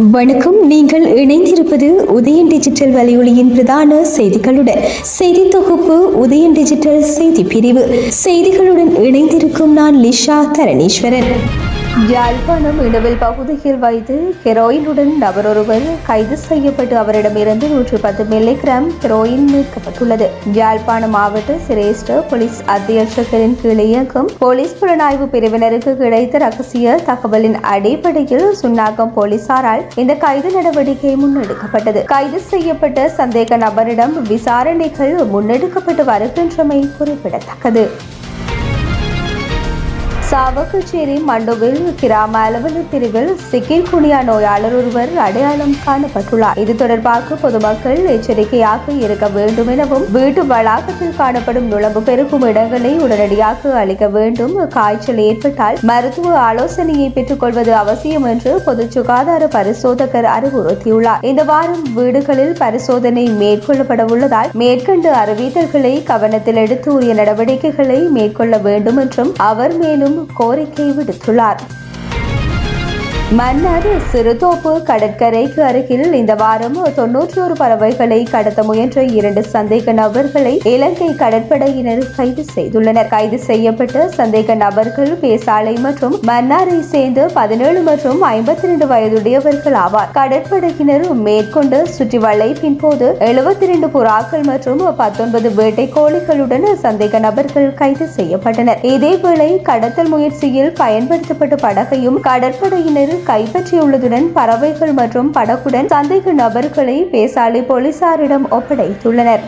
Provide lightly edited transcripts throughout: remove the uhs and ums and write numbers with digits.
வணக்கம். நீங்கள் இணைந்திருப்பது உதயன் டிஜிட்டல் வலையொலியின் பிரதான செய்திகளுடன். செய்தி தொகுப்பு உதயன் டிஜிட்டல் செய்தி பிரிவு. செய்திகளுடன் இணைந்திருக்கும் நான் லிஷா தரணீஸ்வரன். யாழ்ப்பாணம் இனவில் பகுதியில் வைத்து ஹெரோயினுடன் நபரொருவர் கைது செய்யப்பட்டு அவரிடமிருந்து 110 மில்லிகிராம் ஹெரோயின் மீட்கப்பட்டுள்ளது. யாழ்ப்பாணம் மாவட்ட சிரேஷ்ட போலீஸ் அத்தியட்சகரின் கீழ் இயங்கும் போலீஸ் புலனாய்வு பிரிவினருக்கு கிடைத்த ரகசிய தகவலின் அடிப்படையில் சுன்னாகம் போலீசாரால் இந்த கைது நடவடிக்கை முன்னெடுக்கப்பட்டது. கைது செய்யப்பட்ட சந்தேக நபரிடம் விசாரணைகள் முன்னெடுக்கப்பட்டு வருகின்றமை குறிப்பிடத்தக்கது. சாவகச்சேரி மண்டுவில் கிராம அலுவலர் பிரிவில் சிக்கில் குனியா நோயாளர் ஒருவர் அடையாளம் காணப்பட்டுள்ளார். இது தொடர்பாக பொதுமக்கள் எச்சரிக்கையாக இருக்க வேண்டும் எனவும் வீட்டு வளாகத்தில் காணப்படும் நுழம்பு பெருகும் இடங்களை உடனடியாக அளிக்க வேண்டும். காய்ச்சல் ஏற்பட்டால் மருத்துவ ஆலோசனையை பெற்றுக் கொள்வது அவசியம் என்று பொது சுகாதார பரிசோதகர் அறிவுறுத்தியுள்ளார். இந்த வாரம் வீடுகளில் பரிசோதனை மேற்கொள்ளப்பட உள்ளதால் மேற்கண்ட அறிவித்தல்களை கவனத்தில் எடுத்து உரிய நடவடிக்கைகளை மேற்கொள்ள வேண்டும் என்றும் அவர் மேலும் கோரிக்கை விடுத்துள்ளார். மன்னார் சிறுதோப்பு கடற்கரைக்கு அருகில் இந்த வாரம் 91 பறவைகளை கடத்த முயன்ற 2 சந்தேக நபர்களை இலங்கை கடற்படையினர் கைது செய்துள்ளனர். கைது செய்யப்பட்ட சந்தேக நபர்கள் பேசாலை மற்றும் மன்னாரை சேர்ந்த 17 மற்றும் 52 வயதுடையவர்கள் ஆவார். கடற்படையினர் மேற்கொண்ட சுற்றி வளைப்பின் போது 72 புறாக்கள் மற்றும் 19 வேட்டை கோழிகளுடன் சந்தேக நபர்கள் கைது செய்யப்பட்டனர். இதேவேளை கடத்தல் முயற்சியில் பயன்படுத்தப்பட்ட படகையும் கடற்படையினர் கைப்பற்றியுள்ளதுடன் பறவைகள் மற்றும் படகுடன் சந்தேக நபர்களை பேசாலை போலீசாரிடம் ஒப்படைத்துள்ளனர்.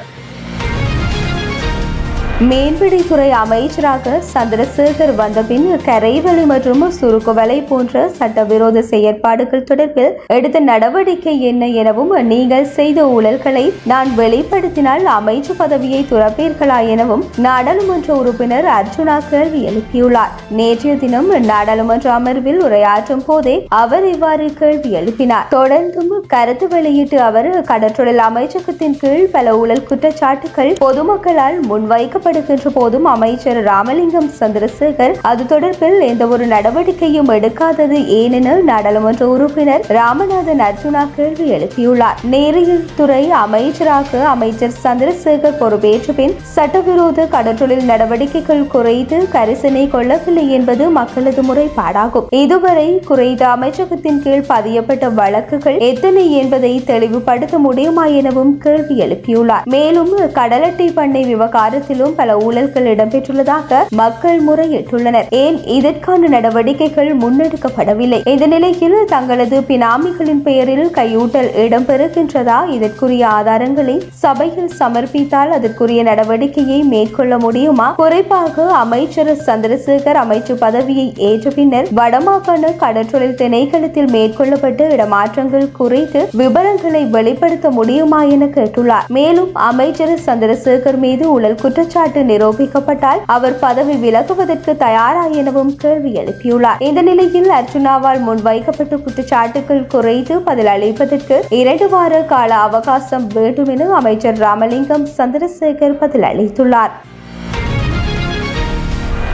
மீன்பிடித்துறை அமைச்சராக சந்திரசேகர் வந்தபின் கரைவலை மற்றும் சுருக்குவலை போன்ற சட்டவிரோத செயற்பாடுகள் தொடர்பில் எடுத்த நடவடிக்கை என்ன எனவும் நீங்கள் செய்த ஊழல்களை நான் வெளிப்படுத்தினால் அமைச்சு பதவியை துறப்பீர்களா எனவும் நாடாளுமன்ற உறுப்பினர் அர்ஜுனா கேள்வி எழுப்பியுள்ளார். நேற்றைய தினம் நாடாளுமன்ற அமர்வில் உரையாற்றும் போதே அவர் இவ்வாறு கேள்வி எழுப்பினார். தொடர்ந்தும் கருத்து வெளியிட்டு அவர் கடற்றொழில் அமைச்சகத்தின் கீழ் பல ஊழல் குற்றச்சாட்டுகள் பொதுமக்களால் முன்வைக்க போதும் அமைச்சர் ராமலிங்கம் சந்திரசேகர் அது தொடர்பில் எந்த ஒரு நடவடிக்கையும் எடுக்காதது ஏனென நாடாளுமன்ற உறுப்பினர் ராமநாதன் அர்ஜுனா கேள்வி எழுப்பியுள்ளார். நேரியல் துறை அமைச்சராக அமைச்சர் சந்திரசேகர் பொறுப்பேற்ற பின் சட்டவிரோத கடற்றொழில் நடவடிக்கைகள் குறைத்து கரிசனை கொள்ளவில்லை என்பது மக்களது முறைப்பாடாகும். இதுவரை குறைந்த அமைச்சகத்தின் கீழ் பதியப்பட்ட வழக்குகள் எத்தனை என்பதை தெளிவுபடுத்த முடியுமா எனவும் கேள்வி எழுப்பியுள்ளார். மேலும் கடலட்டை பண்ணை விவகாரத்திலும் பல ஊழல்கள் இடம்பெற்றுள்ளதாக மக்கள் முறையிட்டுள்ளனர். ஏன் இதற்கான நடவடிக்கைகள் முன்னெடுக்கப்படவில்லை? இந்த நிலையில் தங்களது பினாமிகளின் பெயரில் கையூட்டல் இடம்பெறுகின்றதா? இதற்குரிய ஆதாரங்களை சபையில் சமர்ப்பித்தால் அதற்குரிய நடவடிக்கையை மேற்கொள்ள முடியுமா? குறிப்பாக அமைச்சர் சந்திரசேகர் அமைச்சு பதவியை ஏற்ற பின்னர் வடமாகாண கடற்றொழில் திணைக்களத்தில் மேற்கொள்ளப்பட்ட இடமாற்றங்கள் குறித்து விவரங்களை வெளிப்படுத்த முடியுமா என கேட்டுள்ளார். மேலும் அமைச்சர் சந்திரசேகர் மீது ஊழல் குற்றச்சாட்டு நிரூபிக்கப்பட்டால் அவர் பதவி விலகுவதற்கு தயாரா எனவும் கேள்வி எழுப்பியுள்ளார். இந்த நிலையில் அர்ஜுனாவால் முன்வைக்கப்பட்ட குற்றச்சாட்டுகள் குறைத்து பதில் அளிப்பதற்கு 2 வார கால அவகாசம் வேண்டும் என அமைச்சர் ராமலிங்கம் சந்திரசேகர் பதில் அளித்துள்ளார்.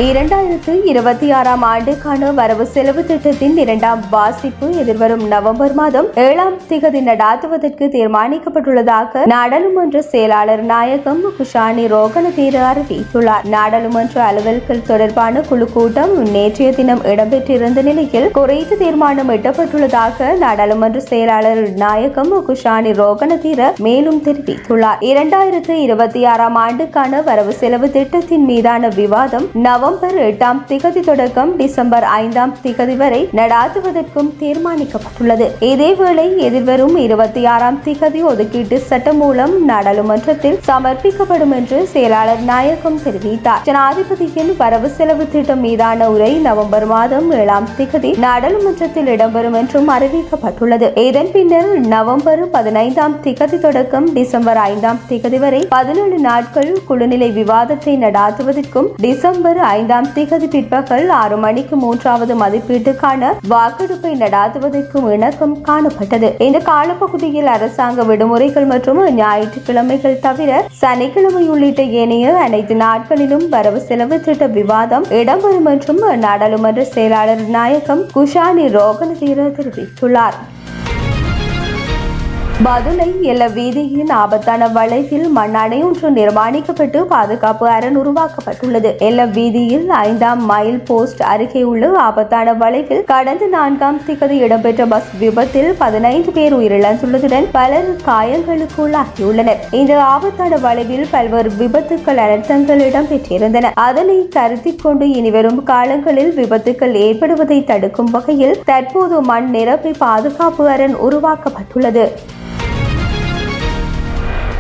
2026 ஆண்டுக்கான வரவு செலவு திட்டத்தின் 2ஆம் வாசிப்பு எதிர்வரும் நவம்பர் மாதம் 7ஆம் திகதி நடாத்துவதற்கு தீர்மானிக்கப்பட்டுள்ளதாக நாடாளுமன்ற செயலாளர் நாயகம் குஷானி ரோகணதீர அறிவித்துள்ளார். நாடாளுமன்ற அலுவல்கள் தொடர்பான குழு கூட்டம் நேற்றைய தினம் இடம்பெற்றிருந்த நிலையில் குறைத்து தீர்மானம் எட்டப்பட்டுள்ளதாக நாடாளுமன்ற செயலாளர் நாயகம் குஷானி ரோகணதீர மேலும் தெரிவித்துள்ளார். 2026 ஆண்டுக்கான வரவு செலவு திட்டத்தின் மீதான விவாதம் நவம்பர் 8ஆம் திகதி தொடக்கம் டிசம்பர் 5ஆம் திகதி வரை நடாத்துவதற்கும் தீர்மானிக்கப்பட்டுள்ளது. இதேவேளை எதிர்வரும் 26ஆம் திகதி ஒதுக்கீட்டு சட்டம் மூலம் நாடாளுமன்றத்தில் சமர்ப்பிக்கப்படும் என்று செயலாளர் நாயகம் தெரிவித்தார். ஜனாதிபதியின் வரவு செலவு திட்டம் மீதான உரை நவம்பர் மாதம் 7ஆம் திகதி நாடாளுமன்றத்தில் இடம்பெறும் என்றும் அறிவிக்கப்பட்டுள்ளது. இதன் பின்னர் நவம்பர் 15ஆம் திகதி தொடக்கம் டிசம்பர் 5ஆம் திகதி வரை 17 நாட்கள் குழுநிலை விவாதத்தை நடாத்துவதற்கும் டிசம்பர் 5ஆம் திகதி பிற்பகல் 6 மணிக்கு 3வது மதிப்பீட்டுக்கான வாக்கெடுப்பை நடாத்துவதற்கும் இணக்கம் காணப்பட்டது. இந்த காலப்பகுதியில் அரசாங்க விடுமுறைகள் மற்றும் ஞாயிற்றுக்கிழமைகள் தவிர சனிக்கிழமை உள்ளிட்ட ஏனைய அனைத்து நாட்களிலும் வரவு செலவு திட்ட விவாதம் இடம்பெறும் என்றும் நாடாளுமன்ற செயலாளர் நாயகம் குஷானி ரோகணதீர தெரிவித்துள்ளார். பதுளை எல்ல வீதியின் ஆபத்தான வளைவில் மண்ணணை ஒன்று நிர்மாணிக்கப்பட்டு பாதுகாப்பு அரண் உருவாக்கப்பட்டுள்ளது. எல்ல வீதியில் 5ஆம் மைல் போஸ்ட் அருகே உள்ள ஆபத்தான வளைவில் கடந்த 4ஆம் திகதி இடம்பெற்ற பஸ் விபத்தில் 15 பேர் உயிரிழந்துள்ளதுடன் பலர் காயங்களுக்குள்ளாகியுள்ளனர். இந்த ஆபத்தான வளைவில் பல்வேறு விபத்துக்கள் அனர்த்தங்கள் இடம்பெற்றிருந்தன. அதனை கருத்தில் கொண்டு இனிவரும் காலங்களில் விபத்துக்கள் ஏற்படுவதை தடுக்கும் வகையில் தற்போது மண் நிரப்பி பாதுகாப்பு அரண் உருவாக்கப்பட்டுள்ளது.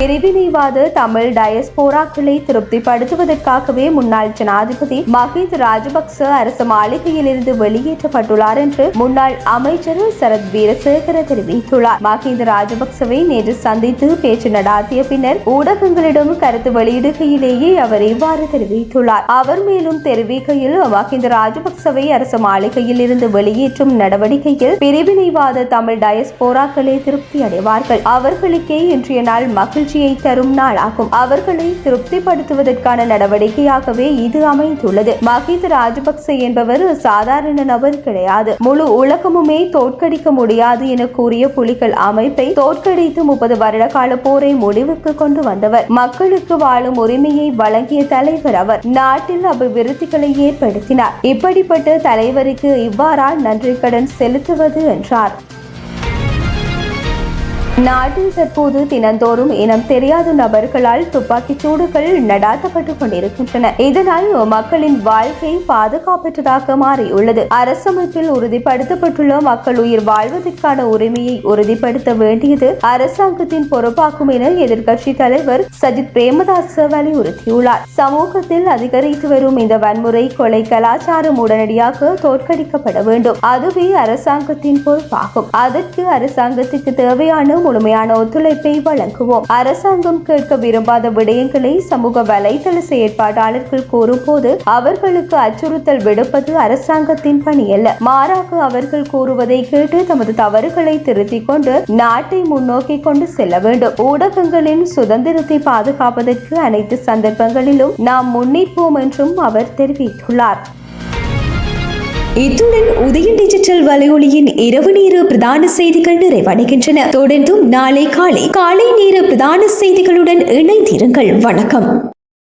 பிரிவினைவாத தமிழ் டயஸ்போராக்களை திருப்திப்படுத்துவதற்காகவே முன்னாள் ஜனாதிபதி மஹிந்த ராஜபக்ச அரசு மாளிகையிலிருந்து வெளியேற்றப்பட்டுள்ளார் என்று முன்னாள் அமைச்சர் சரத் வீரசேகர தெரிவித்துள்ளார். மஹிந்த ராஜபக்சவை நேற்று சந்தித்து பேச்சு நடாத்திய பின்னர் ஊடகங்களிடம் கருத்து வெளியிடுகையிலேயே அவர் இவ்வாறு தெரிவித்துள்ளார். அவர் மேலும் தெரிவிக்கையில் மஹிந்த ராஜபக்சவை அரசு மாளிகையில் இருந்து வெளியேற்றும் நடவடிக்கையில் பிரிவினைவாத தமிழ் டயஸ்போராக்களே திருப்தி அடைவார்கள். அவர்களுக்கே இன்றைய நாள் மகிழ்ச்சி தரும் நாளாகும். அவர்களை திருப்திப்படுத்துவதற்கான நடவடிக்கையாகவே இது அமைந்துள்ளது. மஹிந்த ராஜபக்ச என்பவர் சாதாரண நபர் கிடையாது. முழு உலகமுமே தோற்கடிக்க முடியாது என கூறிய புலிகள் அமைப்பை தோற்கடித்து 30 வருட கால போரை முடிவுக்கு கொண்டு வந்தவர். மக்களுக்கு வாழும் உரிமையை வழங்கிய தலைவர் அவர். நாட்டில் அபிவிருத்திகளை ஏற்படுத்தினார். இப்படிப்பட்ட தலைவருக்கு இவ்வாறா நன்றி கடன் செலுத்துவது என்றார். நாட்டில் தற்போது தினந்தோறும் இனம் தெரியாத நபர்களால் துப்பாக்கிச் சூடுகள் நடாத்தப்பட்டுக் கொண்டிருக்கின்றன. இதனால் மக்களின் வாழ்க்கை பாதுகாப்பற்றதாக மாறியுள்ளது. அரசமைப்பில் உறுதிப்படுத்தப்பட்டுள்ள மக்கள் உயிர் வாழ்வதற்கான உரிமையை உறுதிப்படுத்த வேண்டியது அரசாங்கத்தின் பொறுப்பாகும் என எதிர்க்கட்சி தலைவர் சஜித் பிரேமதாச வலியுறுத்தியுள்ளார். சமூகத்தில் அதிகரித்து வரும் இந்த வன்முறை கொலை கலாச்சாரம் உடனடியாக தோற்கடிக்கப்பட வேண்டும். அதுவே அரசாங்கத்தின் பொறுப்பாகும். அதற்கு அரசாங்கத்திற்கு தேவையான முழுமையான ஒத்துழைப்பை வழங்குவோம். அரசாங்கம் கேட்க விரும்பாத விடயங்களை சமூக வலைதள செயற்பாட்டாளர்கள் கூறும்போது அவர்களுக்கு அச்சுறுத்தல் விடுப்பது அரசாங்கத்தின் பணியல்ல. மாறாக அவர்கள் கூறுவதை கேட்டு தமது தவறுகளை திருத்திக் கொண்டு நாட்டை முன்னோக்கி கொண்டு செல்ல வேண்டும். ஊடகங்களின் சுதந்திரத்தை பாதுகாப்பதற்கு அனைத்து சந்தர்ப்பங்களிலும் நாம் முன்னிற்போம் என்றும் அவர் தெரிவித்துள்ளார். இத்துடன் உதயன் டிஜிட்டல் வலையொலியின் இரவு நேர பிரதான செய்திகள் நிறைவடைகின்றன. தொடர்ந்தும் நாளை காலை நேர பிரதான செய்திகளுடன் இணைந்திருங்கள். வணக்கம்.